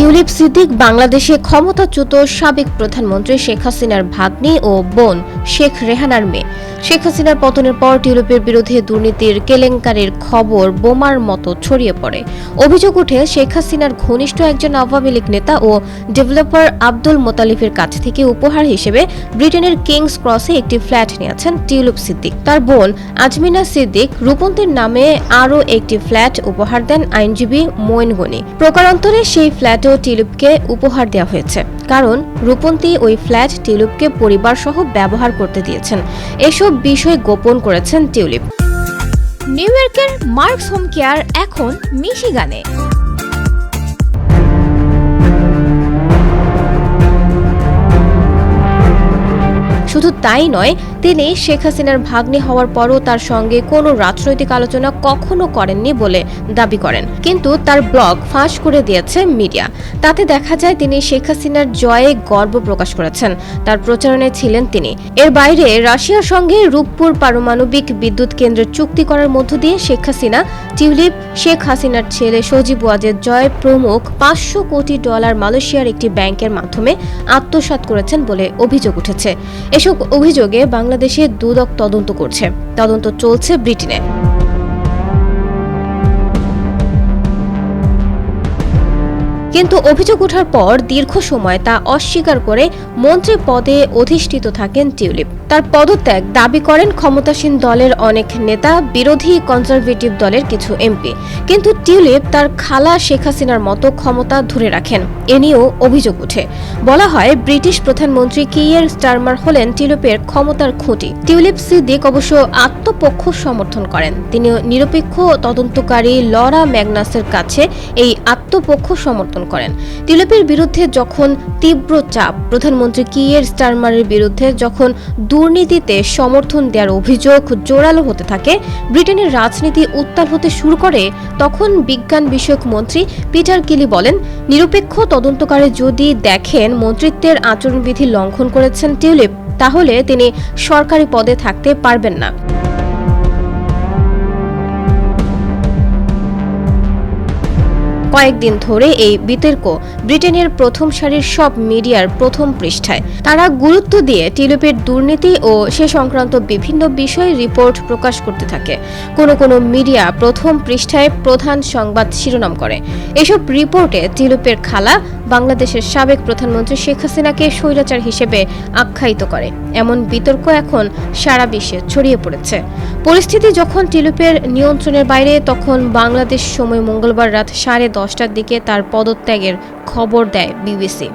Tulip Siddique বাংলাদেশে ক্ষমতাচ্যুত সাবেক প্রধানমন্ত্রী শেখ হাসিনার ভাগ্নি ও বোন শেখ রেহানার মেয়ে। শেখ হাসিনার পতনের পর টিউলিপের বিরুদ্ধে দুর্নীতির কেলেঙ্কারির খবর বোমার মতো ছড়িয়ে পড়ে। অভিযোগ ওঠে শেখ হাসিনার ঘনিষ্ঠ একজন আওয়ামী লীগ নেতা ও ডেভেলপার আব্দুল মোতালিফের কাছ থেকে উপহার হিসেবে ব্রিটেনের কিংস ক্রসে একটি ফ্ল্যাট নিয়েছেন টিউলিপ সিদ্দিক। তার বোন আজমিনা সিদ্দিক রূপন্তীর নামে আরও একটি ফ্ল্যাট উপহার দেন আইনজীবী মঈন গনি। প্রকারান্তরে সেই ফ্ল্যাটেও টিউলিপকে উপহার দেওয়া হয়েছে, কারণ রূপন্তী ওই ফ্ল্যাট টিউলিপকে পরিবার সহ ব্যবহার করতে দিয়েছেন। এসব বিষয় গোপন করেছেন টিউলিপ। নিউ ইয়র্কের মার্কস হোম কেয়ার এখন মিশিগানে। শুধু তাই নয়, তিনি শেখ হাসিনার ভাগ্নে হওয়ার পরও তার সঙ্গে কোনো রাজনৈতিক আলোচনা কখনো করেননি বলে দাবি করেন, কিন্তু তার ব্লগ ফাঁস করে দিয়েছে মিডিয়া। তাতে দেখা যায় তিনি শেখ হাসিনার জয়ে গর্ব প্রকাশ করেছেন, তার প্রচারণায় ছিলেন তিনি। এর বাইরে রাশিয়ার সঙ্গে রূপপুর পারমাণবিক বিদ্যুৎ কেন্দ্রের চুক্তি করার মধ্য দিয়ে শেখ হাসিনা, টিউলিপ, শেখ হাসিনার ছেলে সজীব ওয়াজেদ জয় প্রমুখ $500 কোটি মালয়েশিয়ার একটি ব্যাংকের মাধ্যমে আত্মসাৎ করেছেন বলে অভিযোগ উঠেছে। এসব অভিযোগে বাংলাদেশে দুদক তদন্ত করছে। তদন্ত চলছে ব্রিটেনে। কিন্তু অভিযোগ ওঠার পর দীর্ঘ সময় তা অস্বীকার করে মন্ত্রী পদে অধিষ্ঠিত থাকেন টিউলিপ। তার পদত্যাগ দাবি করেন ক্ষমতাসীন দলের অনেক নেতা, বিরোধী কনজারভেটিভ দলের কিছু এমপি। কিন্তু টিউলিপ তার খালা শেখ হাসিনার মতো ক্ষমতা ধরে রাখেন, এ নিয়েও অভিযোগ ওঠে। বলা হয় ব্রিটিশ প্রধানমন্ত্রী কিয়ার স্টারমার হলেন টিউলিপের ক্ষমতার খুঁটি। টিউলিপ সিদ্দিক অবশ্য আত্মপক্ষ সমর্থন করেন। তিনি নিরপেক্ষ তদন্তকারী লরা ম্যাগনাসের কাছে এই আত্মপক্ষ সমর্থন করেন। টিউলিপের বিরুদ্ধে যখন তীব্র চাপ, প্রধানমন্ত্রী কিয়ার স্টারমারের বিরুদ্ধে যখন দুর্নীতিতে সমর্থন দেওয়ার অভিযোগ জোরালো হতে থাকে, ব্রিটেনের রাজনীতি উত্তাল হতে শুরু করে, তখন বিজ্ঞান বিষয়ক মন্ত্রী পিটার কেলি বলেন, নিরপেক্ষ তদন্তকারী যদি দেখেন মন্ত্রিত্বের আচরণবিধি লঙ্ঘন করেছেন টিউলিপ, তাহলে তিনি সরকারি পদে থাকতে পারবেন না। কয়েকদিন ধরে এই বিতর্ক ব্রিটেনের প্রথম সারির সব মিডিয়ার প্রথম পৃষ্ঠায়। তারা গুরুত্ব দিয়ে টিউলিপের দুর্নীতি ও সে সংক্রান্ত বিভিন্ন বিষয়ে রিপোর্ট প্রকাশ করতে থাকে। কোনো মিডিয়া প্রথম পৃষ্ঠায় প্রধান সংবাদ শিরোনাম করে। এসব রিপোর্টে টিউলিপের খালা বাংলাদেশের সাবেক প্রধানমন্ত্রী শেখ হাসিনাকে স্বৈরাচার হিসেবে আখ্যায়িত করে। এমন বিতর্ক এখন সারা বিশ্বে ছড়িয়ে পড়েছে। পরিস্থিতি যখন টিউলিপের নিয়ন্ত্রণের বাইরে, তখন বাংলাদেশ সময় মঙ্গলবার রাত 10:30টার দিকে তার পদত্যাগের খবর দেয় বিবিসি।